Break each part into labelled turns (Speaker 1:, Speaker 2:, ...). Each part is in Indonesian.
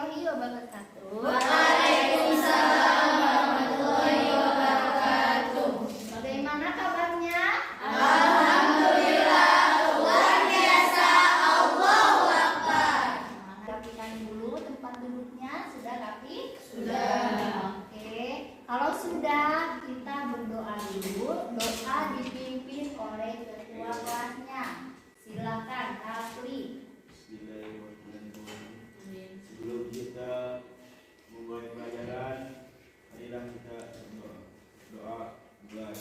Speaker 1: warahmatullahi wabarakatuh.
Speaker 2: Waalaikumsalam warahmatullahi wabarakatuh.
Speaker 1: Bagaimana kabarnya?
Speaker 2: Alhamdulillah, luar biasa. Allahu Akbar.
Speaker 1: Rapikan dulu tempat duduknya. Sudah rapi?
Speaker 2: Sudah.
Speaker 1: Oke. Kalau sudah, kita berdoa dulu. Doa dipimpin oleh ketua kelasnya. Silakan, Rafli.
Speaker 3: Bismillahirrahmanirrahim. Sebelum kita memulai pelajaran, marilah kita doa mulai.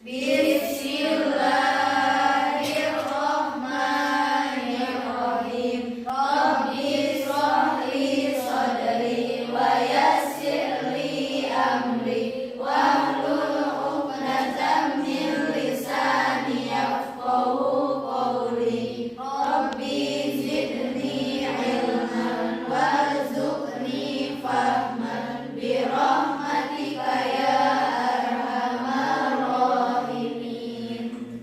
Speaker 2: Bismillahirrahmanirrahim. Rabbi shrah li sadri wa yassir li amri wahlul 'uqdatam min lisani yafqahu qawli. Rabbi zidni ilman warzuqni fahman bi rahmatika ya arhamar rahimin.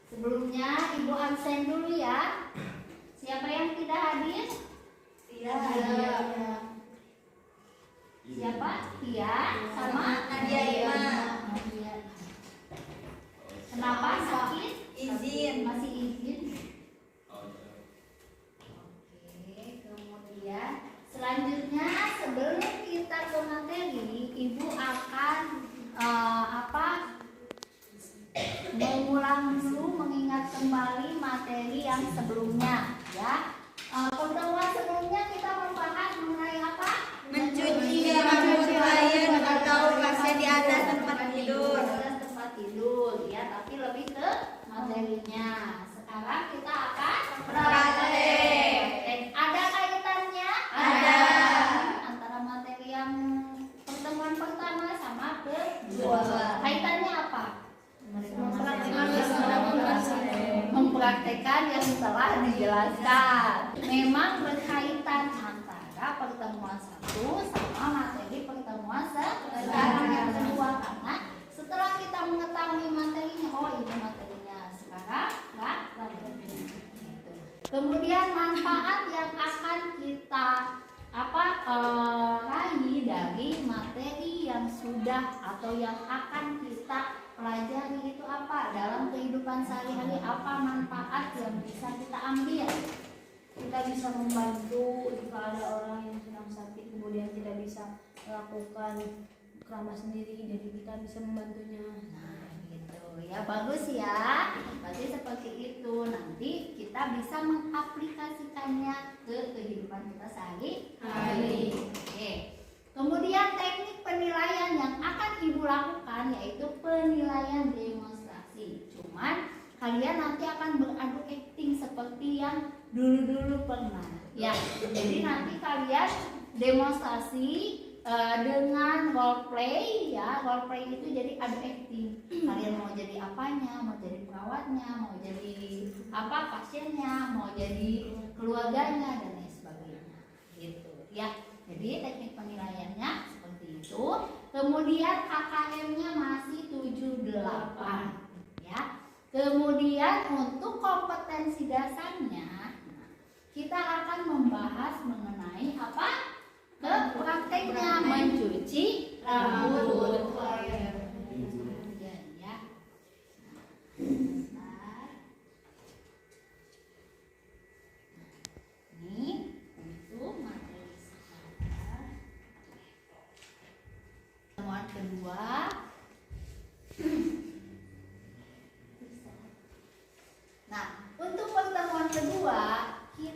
Speaker 1: Sebelumnya Ibu absen dulu ya. Siapa yang tidak hadir?
Speaker 2: Tidak hadir.
Speaker 1: Siapa? Tia sama
Speaker 2: Nadia Ima.
Speaker 1: Nadia. Kenapa sakit?
Speaker 2: Izin.
Speaker 1: Masih izin.
Speaker 3: Oh,
Speaker 1: Oke, kemudian selanjutnya sebelum kita ke materi, Ibu akan mengulang dulu, mengingat kembali materi yang sebelumnya, ya. Pertemuan sebelumnya kita membahas mengenai apa?
Speaker 2: Mencuci rambut klien atau pasien di atas tempat tidur.
Speaker 1: Di atas tempat tidur, ya. Tapi lebih ke materinya. Sekarang kita akan
Speaker 2: Praktek.
Speaker 1: Ada kaitannya?
Speaker 2: Ada.
Speaker 1: Antara materi yang pertemuan pertama sama kedua. Kaitannya apa? Mempraktekkan yang telah dijelaskan. Memang berkaitan antara pertemuan satu sama materi pertemuan sekarang yang kedua, karena setelah kita mengetahui materinya, oh ini materinya, sekarang prakteknya. Gitu. Kemudian manfaat yang akan kita raih dari materi yang sudah atau yang akan kita pelajari itu apa dalam kehidupan sehari-hari, apa manfaat yang bisa kita ambil. Kita bisa membantu jika ada orang yang sedang sakit kemudian tidak bisa melakukan keramas sendiri, jadi kita bisa membantunya. Nah gitu ya, bagus ya. Berarti seperti itu, nanti kita bisa mengaplikasikannya ke kehidupan kita sehari-hari. Oke. Kemudian teknik penilaian yang akan Ibu lakukan yaitu penilaian demonstrasi. Cuman kalian nanti akan beradu akting seperti yang dulu-dulu pernah. Ya, jadi nanti kalian demonstrasi dengan role play, ya. Role play itu jadi adu akting. Kalian mau jadi apanya? Mau jadi perawatnya, mau jadi apa pasiennya, mau jadi keluarganya dan lain sebagainya. Gitu, ya. Jadi teknik penilaiannya seperti itu. Kemudian KKM-nya masih 78, ya. Kemudian untuk kompetensi dasarnya kita akan membahas mengenai apa? Prakteknya mencuci rambut. Ya. Ini untuk materi sekarang. Pertemuan kedua. Nah, untuk pertemuan kedua,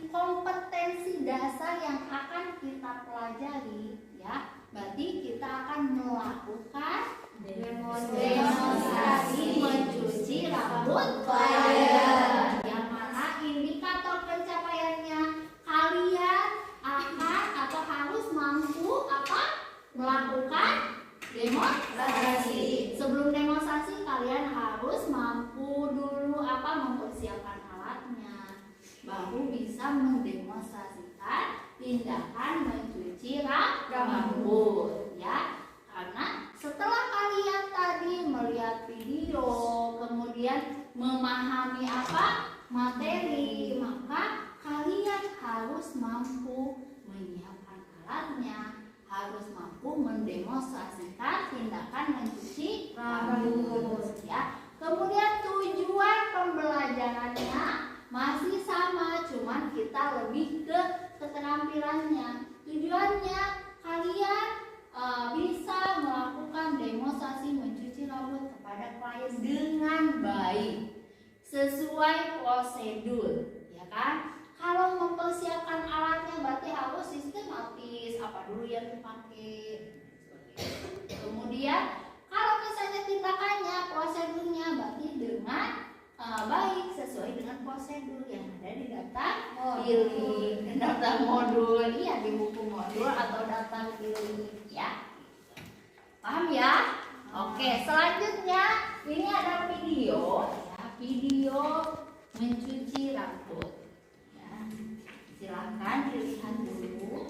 Speaker 1: kompetensi dasar yang akan kita pelajari, ya. Berarti kita akan melakukan demonstrasi mencuci rambut klien. Yang mana indikator pencapaiannya kalian akan atau harus mampu melakukan demonstrasi. Sebelum demonstrasi kalian harus mampu dulu mempersiapkan alatnya, baru bisa mendemonstrasikan tindakan mencuci rambut, ya. Karena setelah kalian tadi melihat video, kemudian memahami materi, maka kalian harus harus mampu menyiapkan alatnya, harus mampu mendemonstrasikan tindakan mencuci rambut ya. Kemudian tujuan pembelajarannya masih sama, cuman kita lebih ke keterampilannya. Tujuannya kalian bisa melakukan demonstrasi mencuci rambut kepada klien dengan baik sesuai prosedur, ya kan? Kalau mempersiapkan alatnya berarti harus sistematis, apa dulu yang dipakai. Kemudian kalau misalnya tindakannya, prosedurnya berarti dengan baik sesuai dengan prosedur yang ada di daftar billing, daftar modul, iya di buku modul atau daftar billing ya. Paham ya? Oke, selanjutnya ini ada video ya, video mencuci rambut. Silakan dilihat dulu.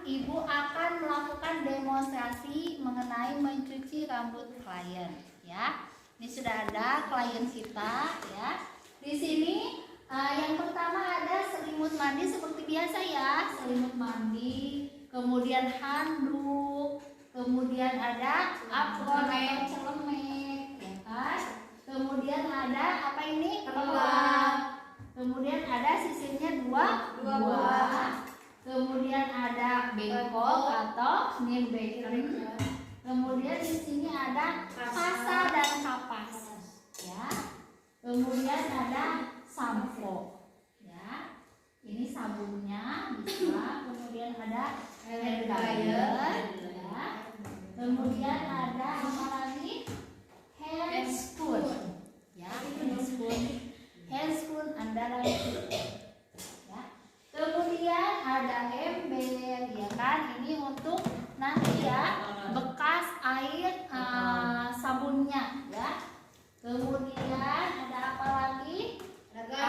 Speaker 1: Ibu akan melakukan demonstrasi mengenai mencuci rambut klien ya. Ini sudah ada klien kita ya. Di sini yang pertama ada selimut mandi seperti biasa ya, selimut mandi, kemudian handuk, kemudian ada apron atau celemek ya kan. Kemudian ada apa ini? Keluar. Kemudian ada sisirnya dua buah. Kemudian ada bengkok atau nail bakery. Kemudian di sini ada kasa dan kapas, ya. Kemudian ada sampo, ya. Ini sabunnya bisa. Kemudian ada hair dryer, ya. Kemudian ada apa lagi? Hair spoon, ya. Hair spoon andalan kita. Kemudian ada ember, ya kan? Ini untuk nanti ya bekas air sabunnya, ya. Kemudian ada apa lagi? Ada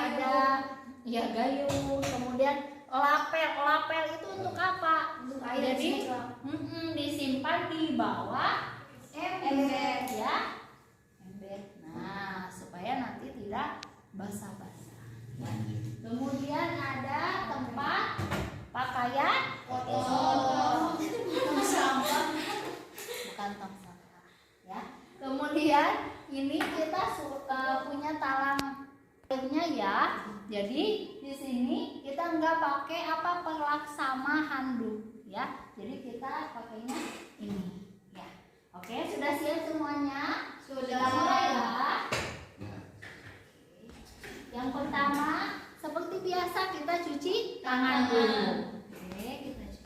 Speaker 1: ya gayung. Kemudian lapel. Lapel itu untuk apa? Untuk air. Jadi disimpan di bawah ember, ya. Ember. Nah, supaya nanti tidak basah-basah. Ya. Kemudian ada tempat pakaian kotor, tong sampah, bukan tong sampah, ya. Kemudian ini kita punya talang airnya ya. Jadi di sini kita nggak pakai apa perlak sama handuk, ya. Jadi kita pakainya ini, ya. Oke, sudah siap semuanya? Sudah mulai ya. Yang pertama, seperti biasa kita cuci tangan dulu. Oke, kita cuci.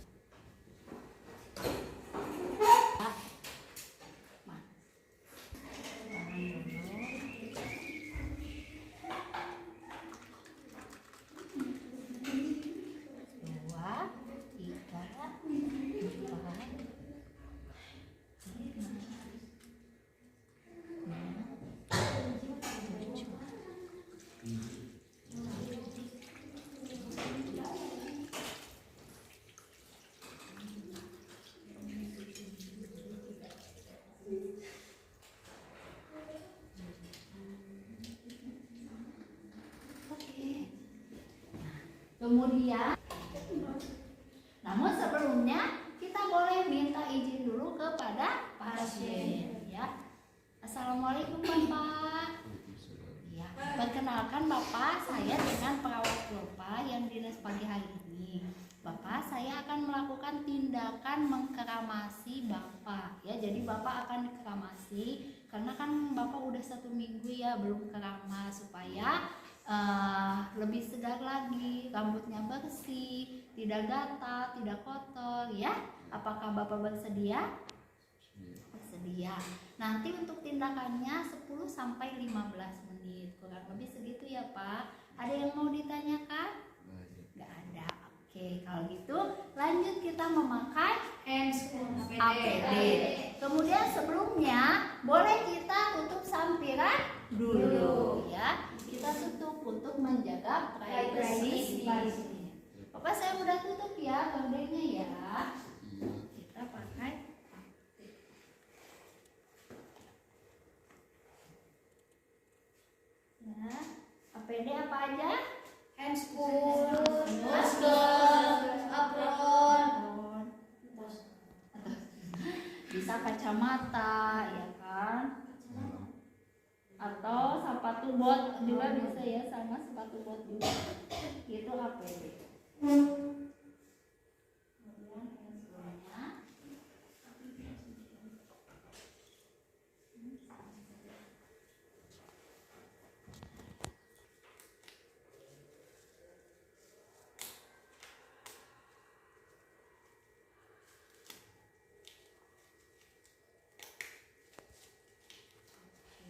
Speaker 1: Kemudian, namun sebelumnya kita boleh minta izin dulu kepada pasien, ya. Assalamualaikum Bapak. Ya, perkenalkan Bapak, saya dengan perawat Bapak yang dinas pagi hari ini. Bapak, saya akan melakukan tindakan mengkeramasi Bapak, ya. Jadi Bapak akan dikeramasi karena kan Bapak udah 1 minggu ya belum keramas, supaya lebih segar lagi, rambutnya bersih, tidak gatal, tidak kotor ya. Apakah Bapak bersedia? Bersedia. Nanti untuk tindakannya 10 sampai 15 menit, kurang lebih segitu ya Pak. Ada yang mau ditanyakan? Nggak ada. Oke, kalau gitu lanjut kita memakai APD. Kemudian sebelumnya boleh kita tutup sampiran dulu ya. Kita tutup untuk menjaga privasi. Bapak saya udah tutup ya gordengnya ya. Kita pakai ya. APD apa aja?
Speaker 2: Handscool, masker, apron,
Speaker 1: bisa kacamata ya kan, atau sepatu bot juga bisa ya, sama sepatu bot juga itu APD.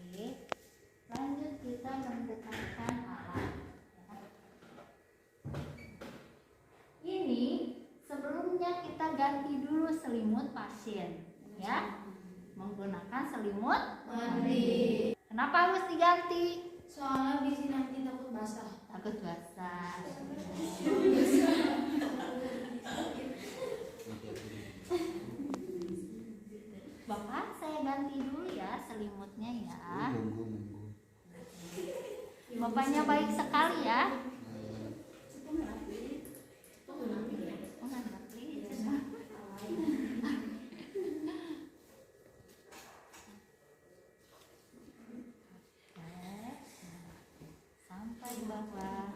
Speaker 1: Kemudian handphonenya lanjut kita menggunakan alat. Ini sebelumnya kita ganti dulu selimut pasien ya, menggunakan selimut mandi. Kenapa harus diganti?
Speaker 2: soalnya di sini nanti takut basah.
Speaker 1: Takut basah. Bapak saya ganti dulu ya selimutnya ya. Bapaknya baik sekali ya. Sampai Bapak.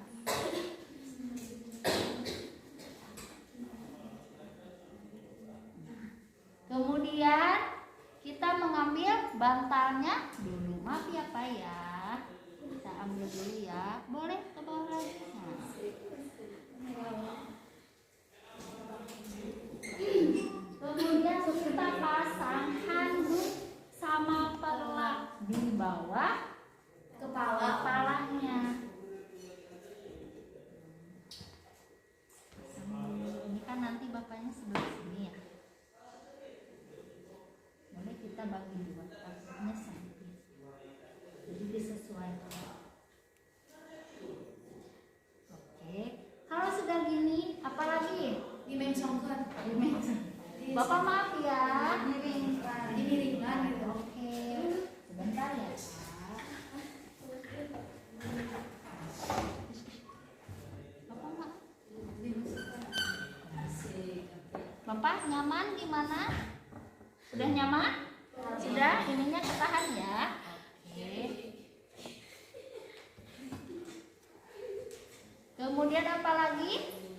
Speaker 1: Kemudian kita mengambil bantalnya dulu. Maaf ya Pak ya. Kita ambil dulu ya. Boleh ke bawah lagi. Kemudian kita pasang handuk sama perlak di bawah kepalanya. Ini kan nanti bapaknya sebelah sini ya. Boleh kita bagi dua, takutnya sakit. Jadi disesuaikan. Oke. Kalau sudah gini, apalagi?
Speaker 2: Dimengsongkan.
Speaker 1: Bapak maaf ya.
Speaker 2: Dimiringkan gitu.
Speaker 1: Oke. Sebentar ya Pak. Bapak maaf. Bapak nyaman di mana? Sudah nyaman? Sudah, ininya ketahan ya. Oke. Kemudian apa lagi?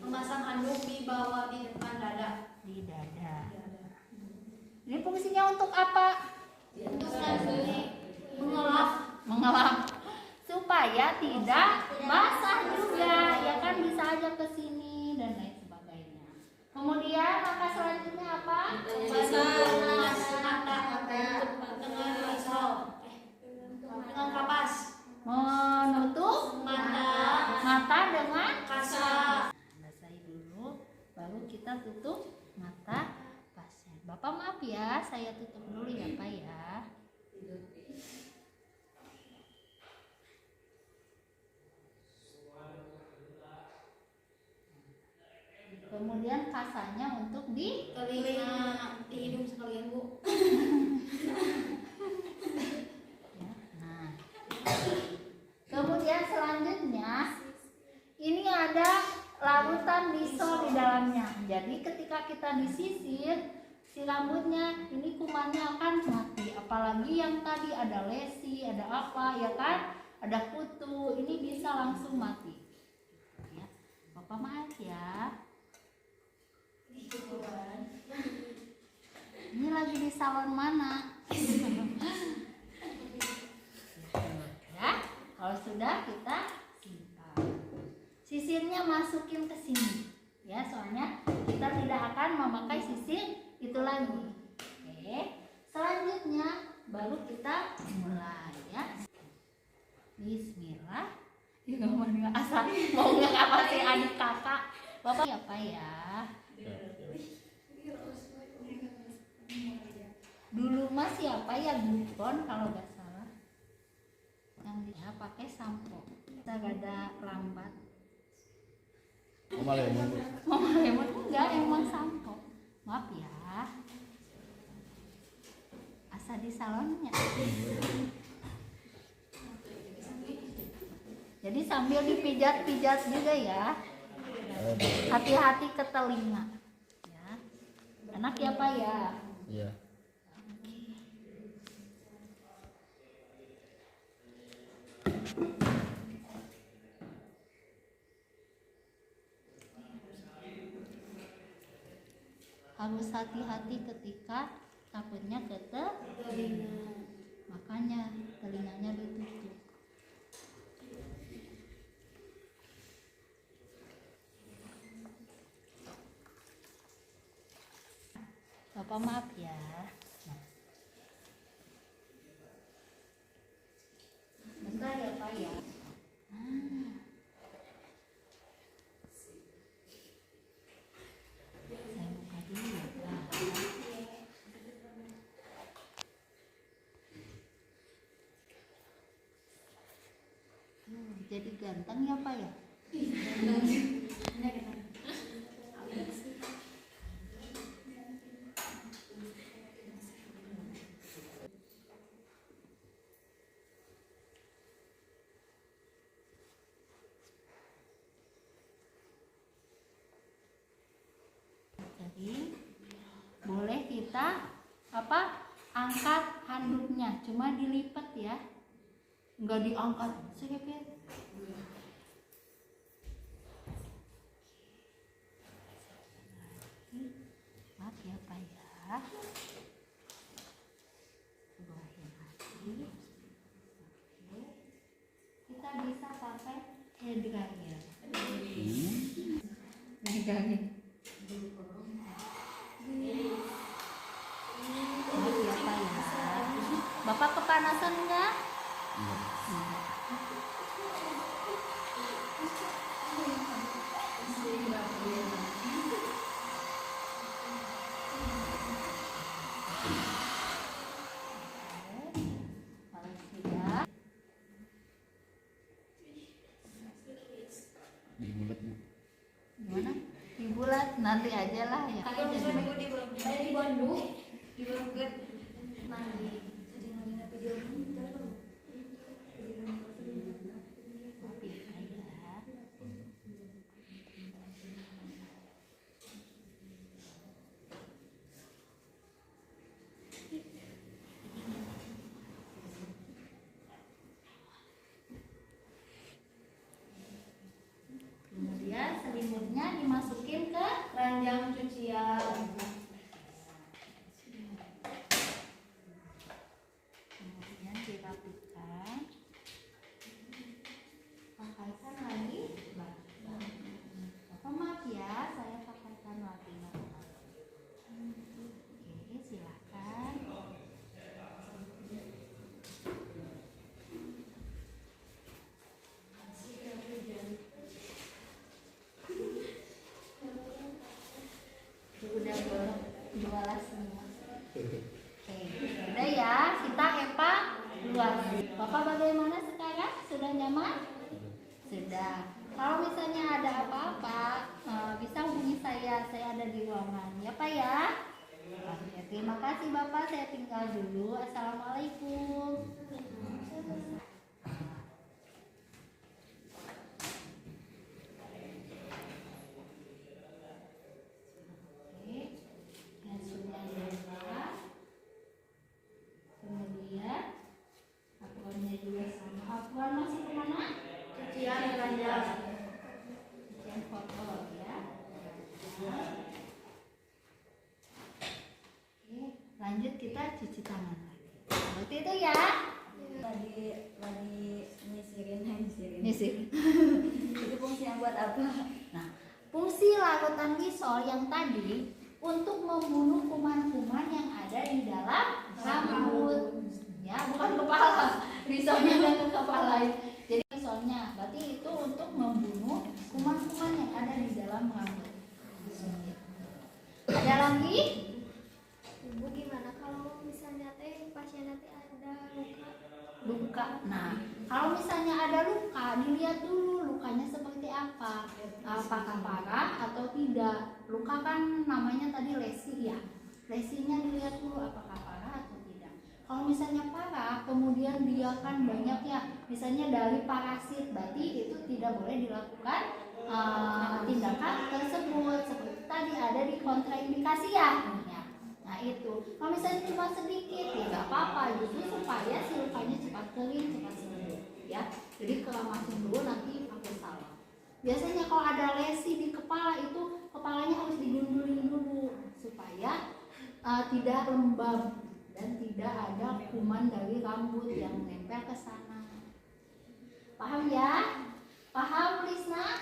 Speaker 2: Memasang handuk di bawah di depan dada.
Speaker 1: Di dada. Ini fungsinya untuk apa?
Speaker 2: Untuk mengelap.
Speaker 1: Mengelap supaya tidak basah juga, ya kan, bisa aja ke sini dan lain sebagainya. Kemudian langkah selanjutnya apa?
Speaker 2: Memasang mata dengan pisau. Dengan kapas.
Speaker 1: Menutup mata dengan
Speaker 2: Kasa.
Speaker 1: basahi dulu, baru kita tutup mata pasien. Bapak maaf ya, saya tutup dulu ya Pak ya. Kemudian kasanya untuk di
Speaker 2: Telinga, di hidung sekalian Bu.
Speaker 1: ya. Nah, kemudian selanjutnya ini ada larutan Lysol di dalamnya. Jadi ketika kita disisir si rambutnya, ini kumannya akan mati. Apalagi yang tadi ada lesi, ada apa ya kan, ada kutu, ini bisa langsung mati. Ya. Bapak maaf ya. Ini lagi di salon mana? sudah kita simpan. Sisirnya masukin ke sini ya, soalnya kita tidak akan memakai sisir itu lagi. Oke, selanjutnya baru kita mulai ya. Bismillah. Ya mau asal mau nggak apa sih adik kakak bapak apa ya? Dulu mah siapa ya Gupon kalau nggak salah, yang dia pakai sampo. Kita gak ada lambat.
Speaker 4: Mama Lemon.
Speaker 1: Mama Lemon enggak, emang sampo. Maaf ya. Asa di salonnya. Jadi sambil dipijat-pijat juga ya. Hati-hati ke telinga. Ya. Enak ya Pak ya?
Speaker 4: Iya.
Speaker 1: Harus hati-hati ketika takutnya ke telinga. Makanya telinganya ditutup. Bapak maaf ya. Bentar ya Pak ya. Saya buka dulu ya Pak. Jadi ganteng ya Pak ya. Jadi boleh kita angkat handuknya, cuma dilipat ya, nggak diangkat sedikit. Maaf ya Pak ya. Sebelahin lagi. Oke. Kita bisa pakai hair dryer. Megangin. Maaf ya Pak ya. Bapak kepanasan enggak?
Speaker 4: Di mulut.
Speaker 1: Gimana? Di bulat nanti aja lah ya.
Speaker 2: Di Bandung, di Bandung mandi.
Speaker 1: Kemudian selimutnya dimasukin ke ranjang cucian. Kemudian dirapikan. Pakaikan lagi batu. Bapak maaf ya, saya pakaikan lagi batu. Oke, silakan. Udah jualan semua. Oke, udah ya, kita evaluasi. Bapak bagaimana sekarang? Sudah nyaman? Sudah. Kalau misalnya ada apa-apa, bisa hubungi saya ada di ruangan. Ya Pak ya? Oke, terima kasih Bapak, saya tinggal dulu. Assalamualaikum. Kemudian akuannya juga sama. Akuan masih kemana?
Speaker 2: Cucian ranjang.
Speaker 1: Cucian kotor ya. Oke, lanjut kita cuci tangan lagi. Seperti itu ya.
Speaker 2: Lagi nyisirin aja.
Speaker 1: Nyisir.
Speaker 2: Itu fungsinya buat apa?
Speaker 1: Nah, fungsi larutan lisol yang tadi untuk membunuh kuman-kuman yang ada di dalam rambut. Ya, bukan kepala. Lisolnya dan ke kepala. Jadi lisolnya, berarti itu untuk membunuh kuman-kuman yang ada di dalam rambut. Ada lagi?
Speaker 5: Ibu gimana kalau misalnya pasien ada
Speaker 1: Luka. Nah, kalau misalnya ada luka, dilihat dulu lukanya seperti apa. Apakah parah atau tidak. Luka kan namanya tadi lesi ya. Lesinya dilihat dulu apakah parah atau tidak. Kalau misalnya parah, kemudian dia kan banyak ya, misalnya dari parasit, berarti itu tidak boleh dilakukan tindakan tersebut. Seperti tadi ada di kontraindikasi ya. Nah itu, kalau misalnya cuma sedikit ya nggak apa-apa, justru supaya si lukanya cepat kering, cepat sembuh ya. Jadi keramasin dulu nanti pakai salep. Biasanya kalau ada lesi di kepala itu kepalanya harus digundulin dulu supaya tidak lembab dan tidak ada kuman dari rambut yang nempel ke sana. Paham ya? Paham Lisna?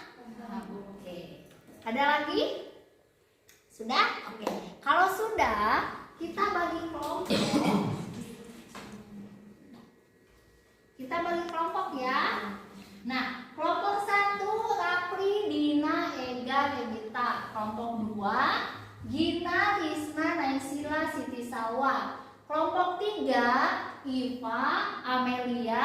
Speaker 1: Oke. Ada lagi? Sudah? Oke. Kalau sudah, kita bagi kelompok. Kita bagi kelompok ya. Nah, kelompok 1 Rapli, Dina, Ega, Regita. Kelompok 2 Gina, Risna, Naisila, Siti Salwa. Kelompok 3 Iva, Amelia,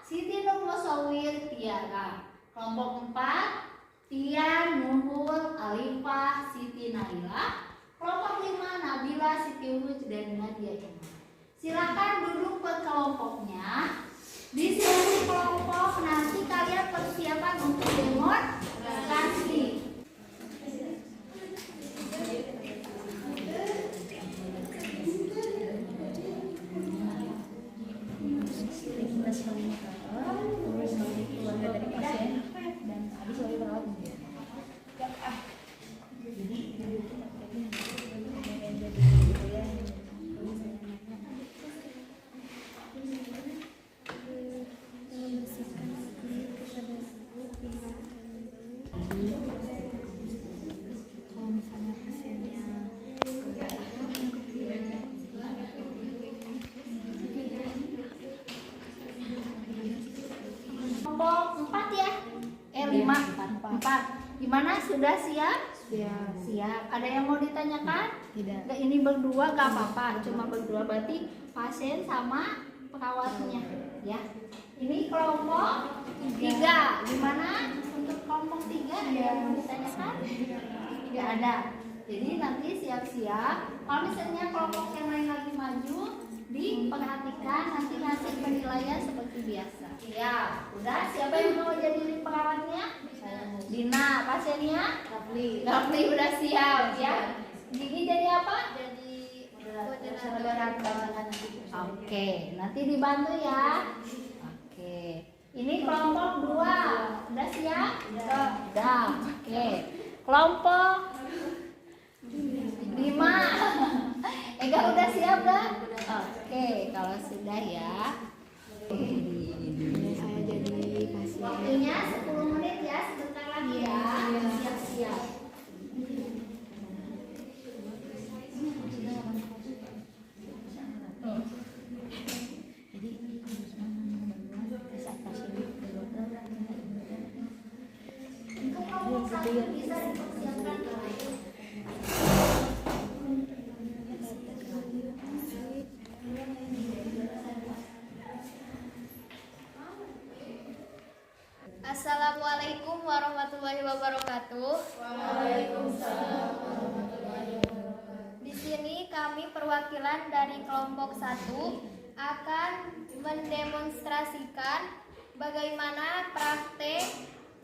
Speaker 1: Siti Nur Musawir, Tiara. Kelompok 4 Tian, Nuhur, Alifah, Siti Naila. Kelompok 5 Nabila, Siti Huj, dan Nadia Iman. Silakan duduk per kelompoknya. Di sesi kelompok nanti kalian persiapan untuk demonstrasi.
Speaker 2: Keluarga dari pasien
Speaker 1: Dan habis lagi perawat.
Speaker 5: membersihkan kulit kepada pihak kalau misalnya pasiennya
Speaker 1: Kelompok 4 ya? 4. Gimana? Sudah siap? Siap. Ada yang mau ditanyakan?
Speaker 5: tidak
Speaker 1: Nggak, ini berdua gak apa-apa, cuma berdua, berarti pasien sama perawatnya ya. Ini kelompok 3. Gimana untuk kelompok 3? Ada yang mau ditanyakan? Tidak ada. Jadi nanti siap-siap. Kalau misalnya kelompok yang lain lagi maju, diperhatikan nanti hasil penilaian seperti biasa. Ya, udah. Siapa yang mau jadi perawatnya? Dina. Pasiennya? Rafli udah siap ya. Gigi jadi apa?
Speaker 5: jadi
Speaker 1: Moderator. Oke, nanti dibantu ya. Oke. Ini kelompok 2. Udah siap? Udah. Oke. Kelompok 5. Ega udah siap dah? Oke, kalau sudah ya.
Speaker 5: saya jadi pasien
Speaker 1: Waktunya 10 menit ya, sebentar lagi ya. Siap-siap. Untuk kelompok 1 bisa dipersiapkan lain.
Speaker 5: Assalamualaikum warahmatullahi wabarakatuh. Di sini kami perwakilan dari kelompok 1 akan mendemonstrasikan bagaimana praktek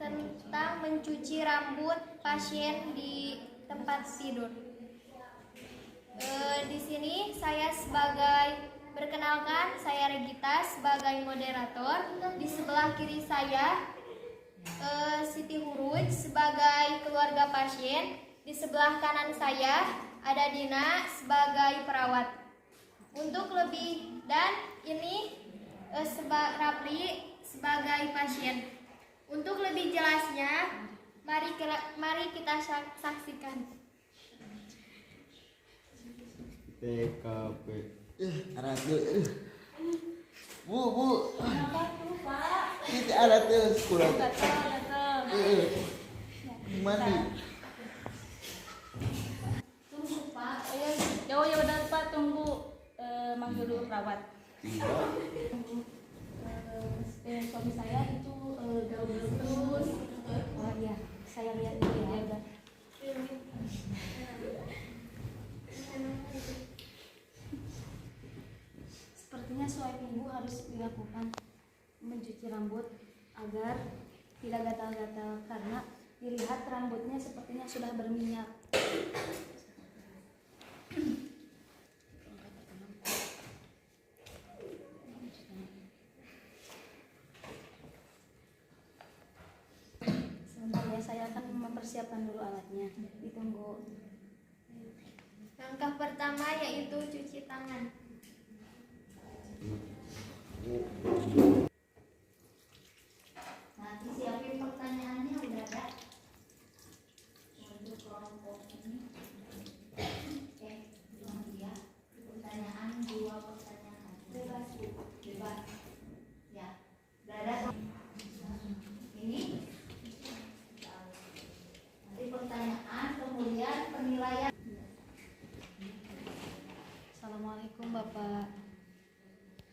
Speaker 5: tentang mencuci rambut pasien di tempat tidur. Di sini saya perkenalkan, saya Regita sebagai moderator. Di sebelah kiri saya Siti Huruj sebagai keluarga pasien. Di sebelah kanan saya ada Dina sebagai perawat. Untuk lebih dan ini Rapli sebagai pasien. Untuk lebih jelasnya, mari kita saksikan.
Speaker 3: TKP. Anak tuh. Bu.
Speaker 1: Kenapa tuh, Pak?
Speaker 3: Ini anak tuh sekolah.
Speaker 1: Datang.
Speaker 3: Mandi.
Speaker 1: Tunggu, Pak.
Speaker 2: Ya udah Pak, tunggu manggil dulu perawat.
Speaker 3: Iya.
Speaker 2: Suami saya itu gaul terus. Oh iya, saya lihat dulu ya. Udah. Sepertinya suami ibu harus dilakukan mencuci rambut agar tidak gatal-gatal karena dilihat rambutnya sepertinya sudah berminyak. Sebentar ya, saya akan mempersiapkan dulu alatnya. Ditunggu.
Speaker 5: Langkah pertama yaitu cuci tangan.
Speaker 1: Nanti siapin pertanyaannya udah ada untuk kelompok ini. Oke, ya. Pertanyaan 2 pertanyaan. Bebas. Ya. Udah ada. Ini. Nanti pertanyaan kemudian penilaian.
Speaker 2: Assalamualaikum Bapak.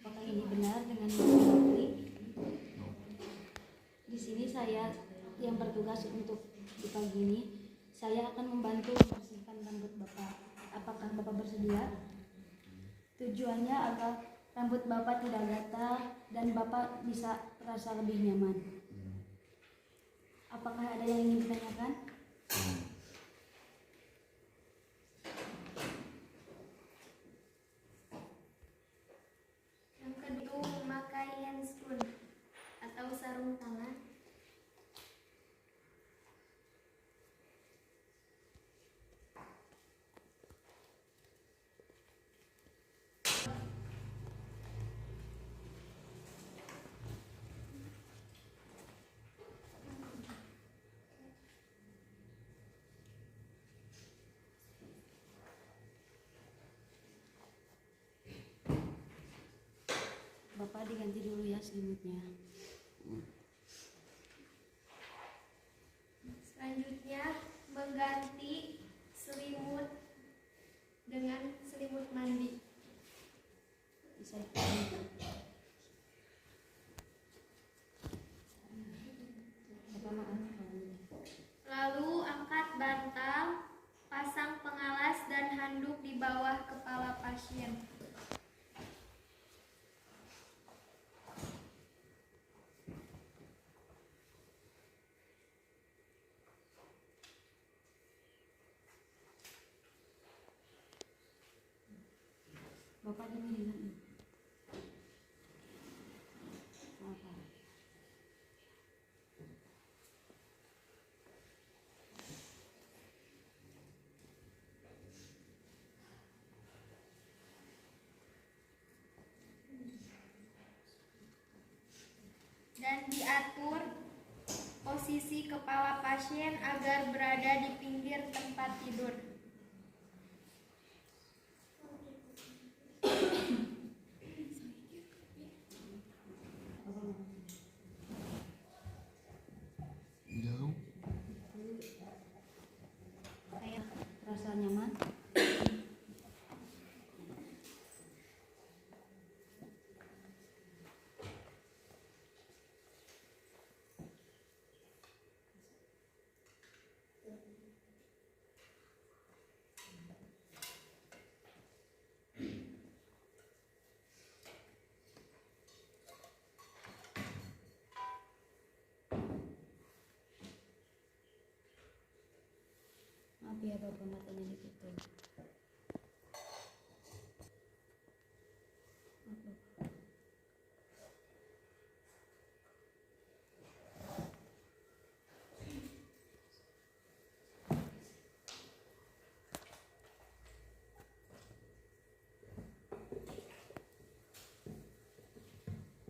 Speaker 2: Apakah ini benar dengan Bapak Menteri? Di sini saya yang bertugas untuk di pagi ini, saya akan membantu membersihkan rambut Bapak. Apakah Bapak bersedia? Tujuannya agar rambut Bapak tidak gatal dan Bapak bisa terasa lebih nyaman. Apakah ada yang ingin ditanyakan?
Speaker 5: Yang kedua, memakai handscoon atau sarung tangan.
Speaker 2: Bapak diganti dulu ya selimutnya.
Speaker 5: Selanjutnya, mengganti selimut dengan selimut mandi.
Speaker 2: Bisa
Speaker 5: Lalu angkat bantal, pasang pengalas dan handuk di bawah kepala pasien.
Speaker 2: Bapak ini apa?
Speaker 5: Dan diatur posisi kepala pasien agar berada di pinggir tempat tidur.
Speaker 3: Jauh.
Speaker 2: Saya rasa nyaman. Maaf ya Bapak, matanya ditutup.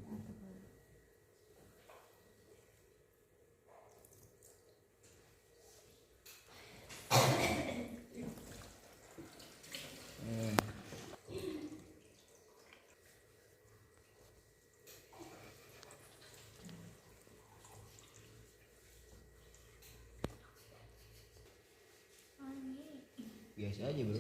Speaker 2: Maaf, Bapak.
Speaker 4: Lesi aja bro.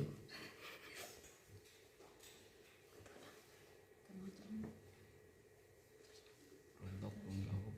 Speaker 4: Rontok belum jawab.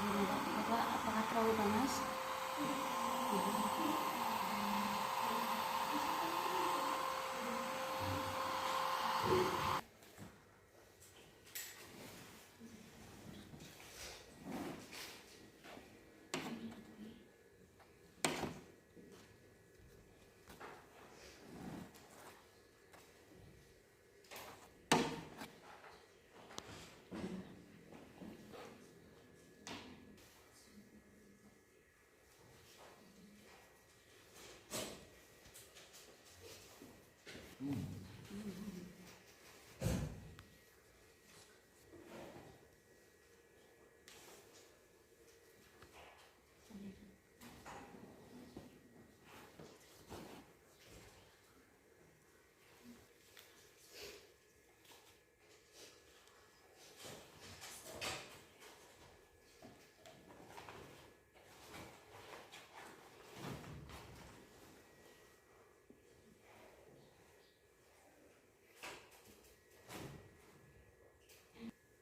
Speaker 2: Bapak, apakah terlalu panas?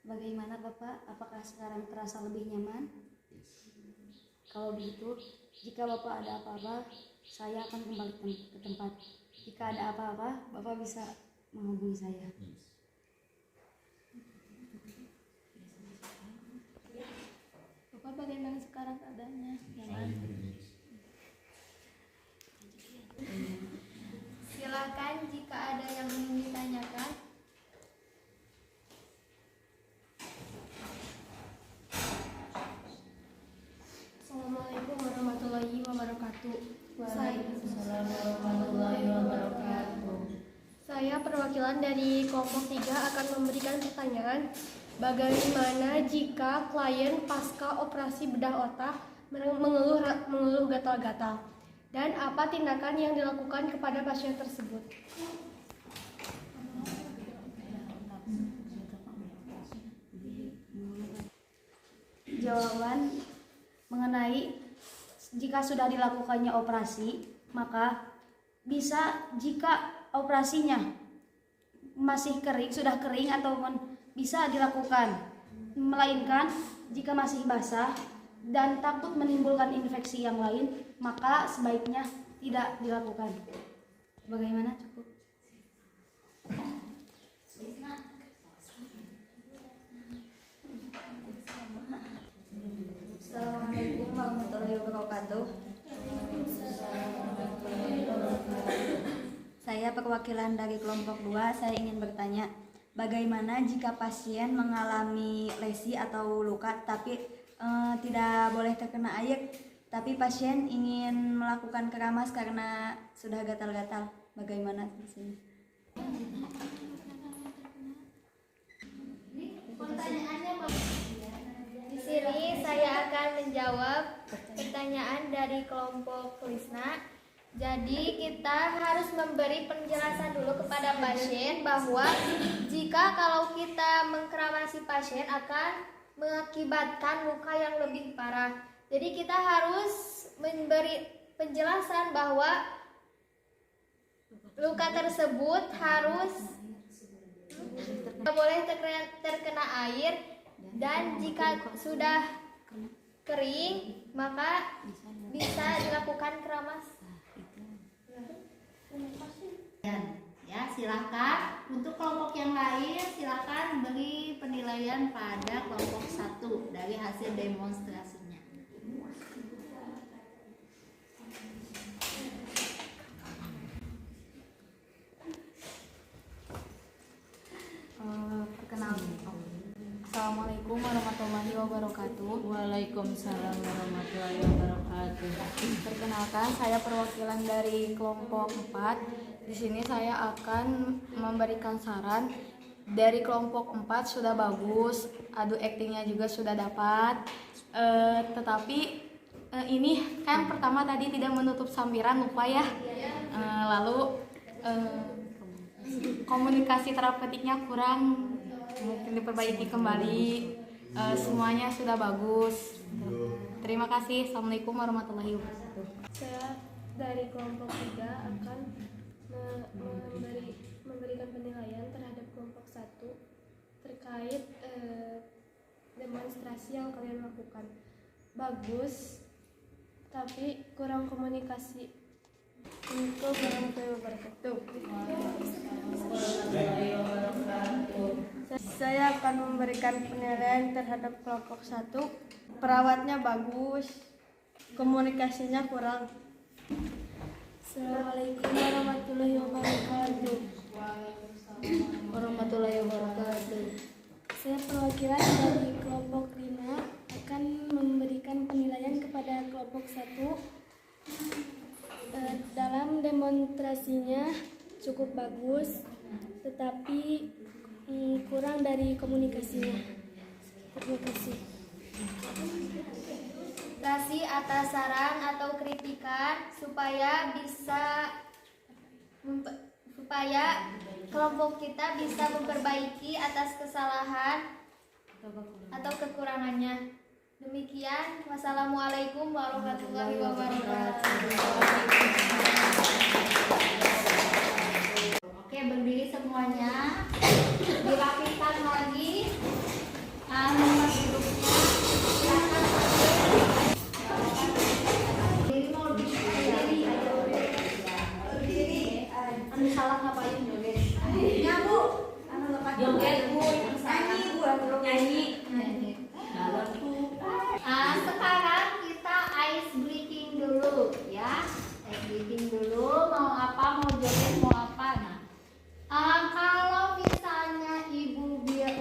Speaker 2: Bagaimana Bapak? Apakah sekarang terasa lebih nyaman? Kalau begitu, jika Bapak ada apa-apa, saya akan kembali ke tempat. Jika ada apa-apa, Bapak bisa menghubungi saya.
Speaker 5: Bapak bagaimana sekarang keadaannya? Nyaman? Silakan jika ada yang ingin ditanyakan. Assalamualaikum warahmatullahi wabarakatuh.
Speaker 1: Waalaikumsalam warahmatullahi wabarakatuh.
Speaker 5: Saya perwakilan dari kelompok 3 akan memberikan pertanyaan. Bagaimana jika klien pasca operasi bedah otak mengeluh gatal-gatal? Dan apa tindakan yang dilakukan kepada pasien tersebut?
Speaker 2: Jawaban mengenai jika sudah dilakukannya operasi, maka bisa jika operasinya masih kering, sudah kering ataupun bisa dilakukan. Melainkan jika masih basah dan takut menimbulkan infeksi yang lain, maka sebaiknya tidak dilakukan. Bagaimana, cukup?
Speaker 6: Assalamualaikum warahmatullahi wabarakatuh. Saya perwakilan dari kelompok 2. Saya ingin bertanya, bagaimana jika pasien mengalami lesi atau luka tapi tidak boleh terkena air, tapi pasien ingin melakukan keramas karena sudah gatal-gatal? Bagaimana di sini?
Speaker 5: Di sini saya akan menjawab pertanyaan dari kelompok Lisna. Jadi kita harus memberi penjelasan dulu kepada pasien bahwa jika kalau kita mengkeramasi pasien akan mengakibatkan luka yang lebih parah. Jadi kita harus memberi penjelasan bahwa luka tersebut harus tidak boleh terkena air, dan jika sudah kering maka bisa dilakukan keramas.
Speaker 1: Ya, silakan untuk kelompok yang lain silakan beri penilaian pada kelompok 1 dari hasil demonstrasinya.
Speaker 2: Perkenalkan. Assalamualaikum warahmatullahi wabarakatuh.
Speaker 7: Waalaikumsalam warahmatullahi wabarakatuh.
Speaker 2: Perkenalkan, saya perwakilan dari kelompok 4. Di sini saya akan memberikan saran. Dari kelompok 4 sudah bagus, adu aktingnya juga sudah dapat. Tetapi ini kan pertama tadi tidak menutup sampiran, lupa ya. Lalu komunikasi terapeutiknya kurang, mungkin diperbaiki kembali. Semuanya sudah bagus. Terima kasih. Assalamualaikum warahmatullahi wabarakatuh.
Speaker 8: Saya dari kelompok 3 akan memberikan penilaian terhadap kelompok 1 terkait demonstrasi yang kalian lakukan. Bagus, tapi kurang komunikasi. Untuk warahmatullahi wabarakatuh. Saya akan memberikan penilaian terhadap kelompok 1. Perawatnya bagus, komunikasinya kurang. Assalamualaikum warahmatullahi wabarakatuh.
Speaker 2: Warahmatullahi wabarakatuh.
Speaker 8: Saya perwakilan dari kelompok 5 akan memberikan penilaian kepada kelompok 1. Dalam demonstrasinya cukup bagus, tetapi kurang dari komunikasinya. Terima kasih.
Speaker 5: Kasih atas saran atau kritikan supaya kelompok kita bisa memperbaiki atas kesalahan atau kekurangannya. Demikian, wassalamualaikum warahmatullahi wabarakatuh.
Speaker 1: Oke, berdiri semuanya. Dirapikan lagi. Nomor duduknya. Silakan. Berdiri mau berdiri. Anu salah ngapain joget? Ya, Bu. Anu lepas joget, Bu. Nyanyi, Bu. Nyanyi. Sekarang kita ice breaking dulu ya. Ice breaking dulu, mau apa, mau joget, mau apa. Nah, kalau misalnya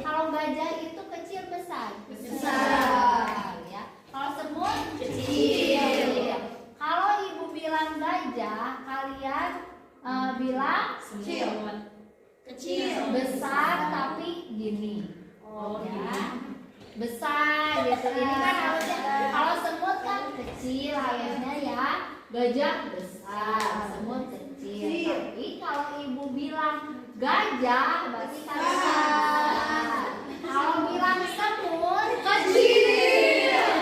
Speaker 1: kalau gajah itu kecil besar? Besar ya. Kalau semut kecil. Kalau ibu bilang gajah, kalian bilang kecil. Besar tapi gini. Ya. Besar gitu. Ini kan harusnya kalau semut kan kecil akhirnya ya, gajah besar, semut kecil. Tapi kalau ibu bilang gajah berarti kan besar. Kalau bilang semut kecil, ya,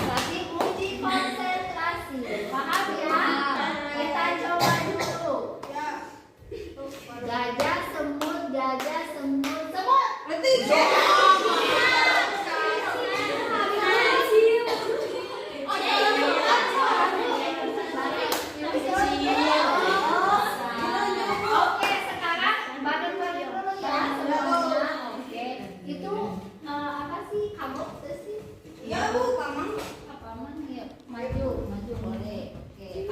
Speaker 1: berarti uji konsentrasi. Paham ya? Kita coba dulu. Gajah, semut, semut. Oke, sekarang bagi-bagi dulu ya semuanya. Oke, itu apa sih kamu sih? Ya Bu, pamang. Pamang ya, maju boleh. Oke.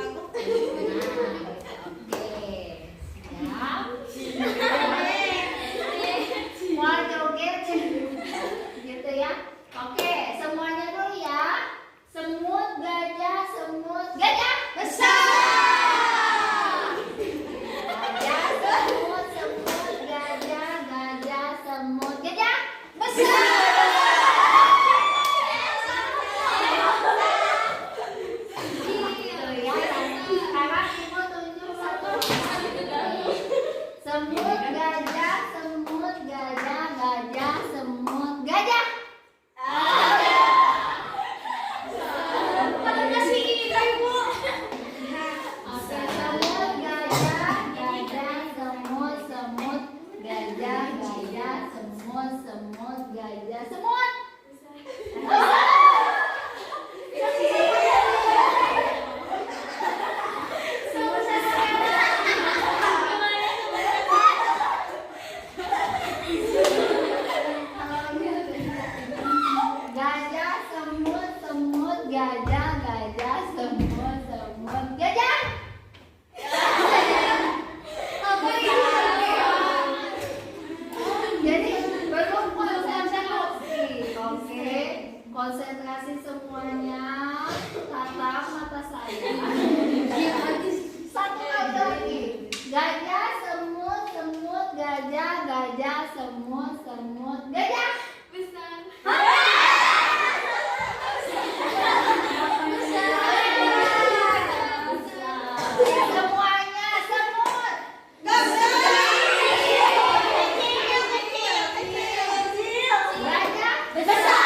Speaker 1: Nah, oke, siap. Mau joget gitu ya. Oke, semuanya dulu ya. Semut, gajah besar. Gajah, semut, gajah, semut, gajah besar. Gitu ya. Sekarang ibu tunjuk satu. Semut, gajah, semut, gajah, semut, gajah gajah, gajah, semut, semut, gajah, gajah, semut, semut, gajah, semut. Gajah, semut, semut, gajah, gajah, semut, semut, gajah. Jadi belum konsentrasi. Oke, konsentrasi semuanya. Tatap mata saya. Satu kali lagi. Gajah, semut, semut, gajah, gajah, semut, semut, gajah.
Speaker 5: Besar.
Speaker 1: Semuanya semut. Gajah besar.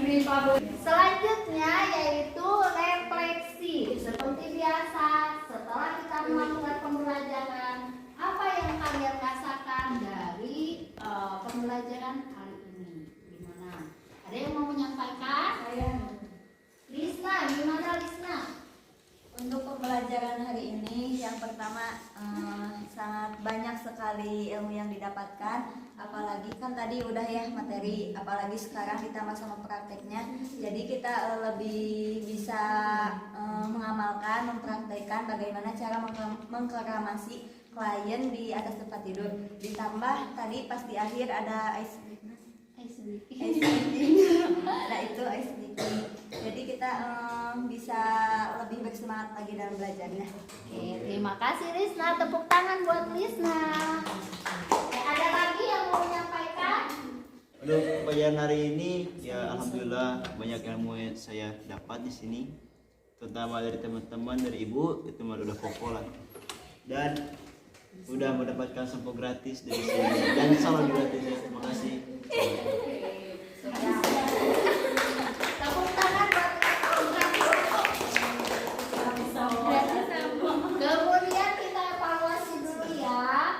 Speaker 1: Ini favorit. Selanjutnya yaitu refleksi. Seperti biasa, setelah kita melakukan pembelajaran, apa yang kalian rasakan dari pembelajaran hari ini? Gimana? Ada yang mau menyampaikan? Lisna, gimana Lisna?
Speaker 6: Untuk pembelajaran hari ini, yang pertama sangat banyak sekali ilmu yang didapatkan. Apalagi kan tadi udah ya materi, apalagi sekarang ditambah sama prakteknya. Jadi kita lebih bisa mengamalkan, mempraktekkan bagaimana cara mengkeramasi klien di atas tempat tidur. Ditambah tadi pas di akhir ada ice breaking. Nah itu ice breaking. Jadi kita bisa lebih bersemangat lagi dalam belajarnya.
Speaker 1: Oke, terima kasih Lisna. Tepuk tangan buat Lisna. Ada lagi yang mau menyampaikan?
Speaker 3: Untuk pembelajaran hari ini ya alhamdulillah banyak ilmu yang saya dapat di sini, terutama dari teman-teman, dari ibu itu malah udah popolan dan udah mendapatkan sampo gratis dari sini dan salam gratis ya. Terima kasih.
Speaker 1: Tepuk tangan buat kemudian kita evaluasi dulu ya.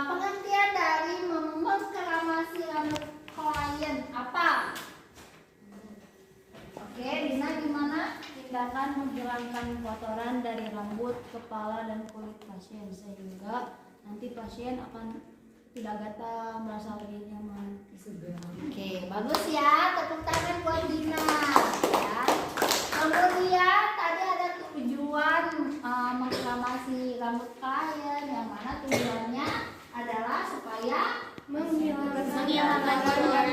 Speaker 1: Pengertian dari mengkeramasi rambut klien apa? Oke, Dina gimana?
Speaker 2: Tindakan menghilangkan kotoran dari rambut, kepala, dan kulit pasien sehingga nanti pasien akan tidak gatal, merasa lebih nyaman.
Speaker 1: Oke, bagus ya. Tepuk tangan buat Dina. Ya. Kemudian tadi ada tujuan mengkeramasi rambut klien, yang mana tujuannya adalah supaya menghilangkan kotoran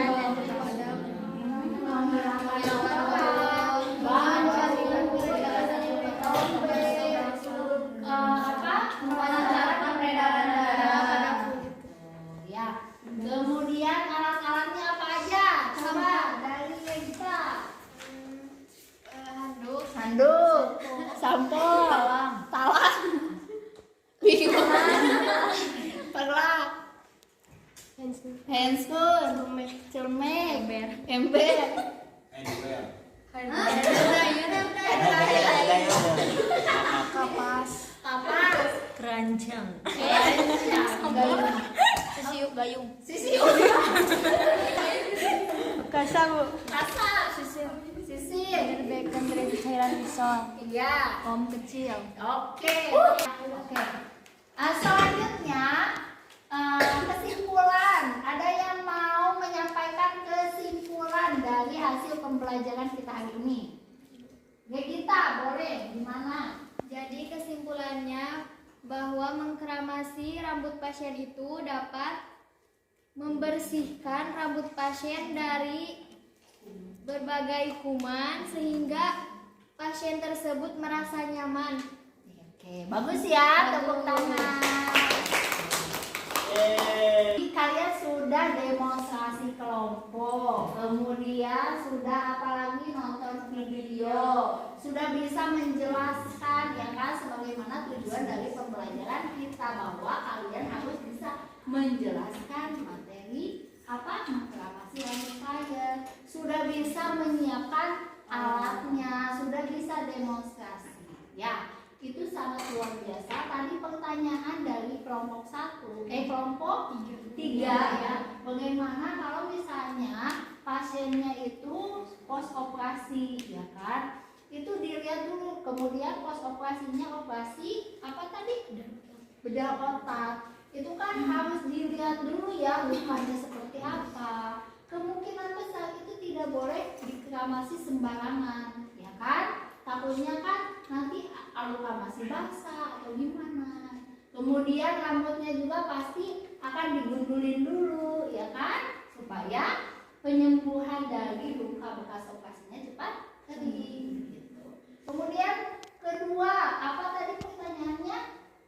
Speaker 1: melancarkan peredaran darah pada kulit. Ya. Kemudian alat-alatnya apa aja? Coba dari Regita. Handuk, sampo, talang, perlak, handphone, cermek, ember, kapas,
Speaker 7: Keranjang.
Speaker 1: gayung,
Speaker 2: Kasa bu.
Speaker 1: sisir,
Speaker 2: Bacon dari cairan pisau.
Speaker 1: iya.
Speaker 2: Om kecil.
Speaker 1: Oke. Selanjutnya kesimpulan. Ada yang mau menyampaikan kesimpulan dari hasil pembelajaran kita hari ini? Kita boleh. Gimana?
Speaker 5: Jadi kesimpulannya bahwa mengkeramasi rambut pasien itu dapat membersihkan rambut pasien dari berbagai kuman sehingga pasien tersebut merasa nyaman.
Speaker 1: Oke, bagus ya. Tepuk tangan. Kalian sudah demonstrasi kelompok, kemudian sudah apalagi nonton video, sudah bisa menjelaskan ya kan sebagaimana tujuan dari pembelajaran kita, bahwa kalian harus bisa menjelaskan materi apa mengkeramasi rambut klien, sudah bisa menyiapkan alatnya, sudah bisa demonstrasi. Ya, itu sangat luar biasa. Tadi pertanyaan dari kelompok kelompok 3 ya. Bagaimana kalau misalnya pasiennya itu pos operasi, ya kan? Itu dilihat dulu. Kemudian pos operasinya operasi apa tadi? Bedah otak. Itu kan harus dilihat dulu ya lukanya seperti apa. Kemungkinan besar itu tidak boleh dikeramasi sembarangan, ya kan? Takutnya kan nanti luka masih basah atau gimana. Kemudian rambutnya juga pasti akan digundulin dulu, ya kan? Supaya penyembuhan dari luka bekas operasinya cepat kering. Gitu. Kemudian kedua, apa tadi pertanyaannya?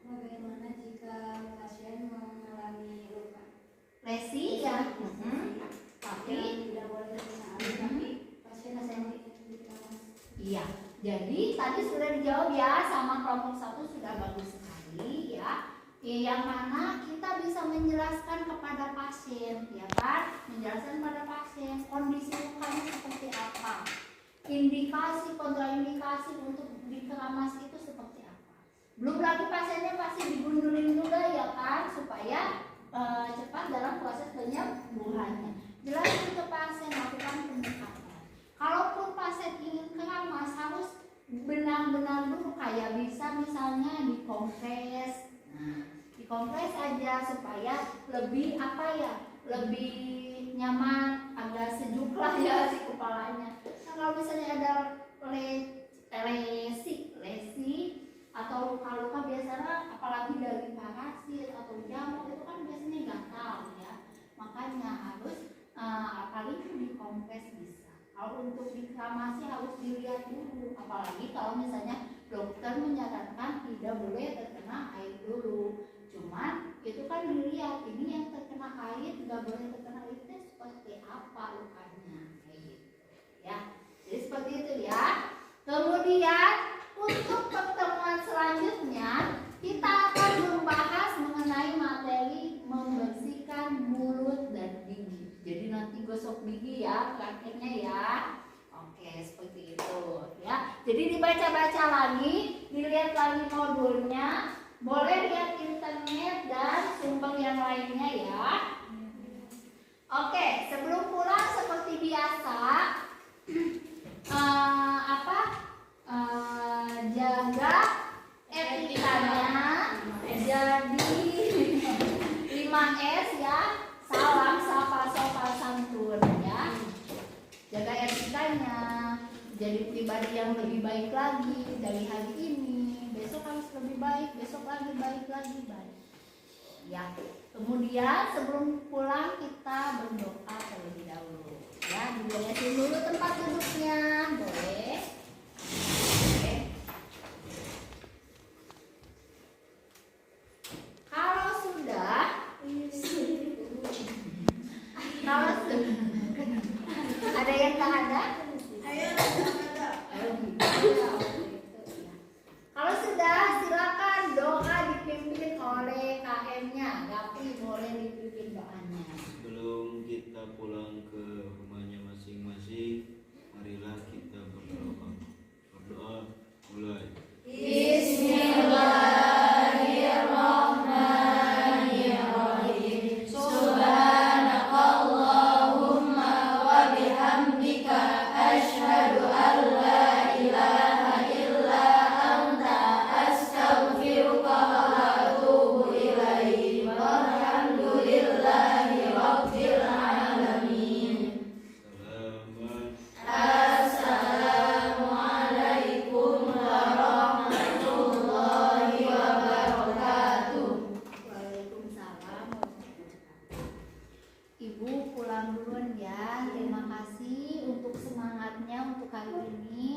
Speaker 6: Bagaimana jika pasien mengalami luka?
Speaker 1: Lesi ya. Tapi
Speaker 6: Tidak boleh terkena air, tapi pasien masih
Speaker 1: iya, jadi tadi sudah dijawab ya sama kelompok 1 sudah bagus sekali ya. Yang mana kita bisa menjelaskan kepada pasien, ya kan? Menjelaskan kepada pasien kondisi lukanya seperti apa, indikasi kontraindikasi untuk dikeramasi itu seperti apa. Belum lagi pasiennya pasti digundulin juga ya kan, supaya cepat dalam proses penyembuhannya. Jelaskan ke pasien, lakukan pendekatan. Kalaupun pasien ingin keramas harus benar-benar dulu kayak bisa misalnya dikompres. Nah, dikompres aja supaya lebih lebih nyaman, agak sejuk lah ya si kepalanya. Nah, kalau misalnya ada lesi atau luka-luka biasanya apalagi dari parasit atau jamur itu kan biasanya gatal ya. Makanya harus apalagi dikompres bisa. Kalau untuk dikeramasi harus dilihat dulu, apalagi kalau misalnya dokter menyarankan tidak boleh terkena air dulu. Cuman itu kan dilihat ini yang terkena air, tidak boleh terkena air itu seperti apa lukanya, kayak gitu ya. Jadi seperti itu ya. Kemudian untuk pertemuan selanjutnya kita akan membahas mengenai materi membersihkan mulut dan gigi. Jadi nanti gosok gigi ya prakteknya ya. Oke, seperti itu ya. Jadi dibaca-baca lagi, dilihat lagi modulnya, boleh lihat internet dan sumber yang lainnya ya. Oke, sebelum pulang seperti biasa jaga etikanya. Jadi 5S ya. Salam, sapa, sopan, santun ya. Jaga etikanya, jadi pribadi yang lebih baik lagi dari hari ini. Besok harus lebih baik, besok lagi baik. Ya. Kemudian sebelum pulang kita berdoa terlebih dahulu. Ya, diberesin dulu tempat duduknya, boleh. Oke. Kalau sudah ada yang tak ada? Kalau sudah silakan doa dipimpin oleh KM-nya. Gapri boleh dipimpin doanya.
Speaker 3: Sebelum kita pulang ke rumahnya masing-masing, marilah kita berdoa. Berdoa mulai.
Speaker 6: Bismillahirrahmanirrahim. Subhanakallahumma wa bihamdika asyhadu an la ilaha illa anta astaghfiruka wa atubu ilaik. Walhamdulillahi rabbil alamin. Assalamualaikum warahmatullahi wabarakatuh.
Speaker 1: Waalaikumsalam. Ibu pulang duluan ya. Terima kasih untuk semangatnya untuk hari ini.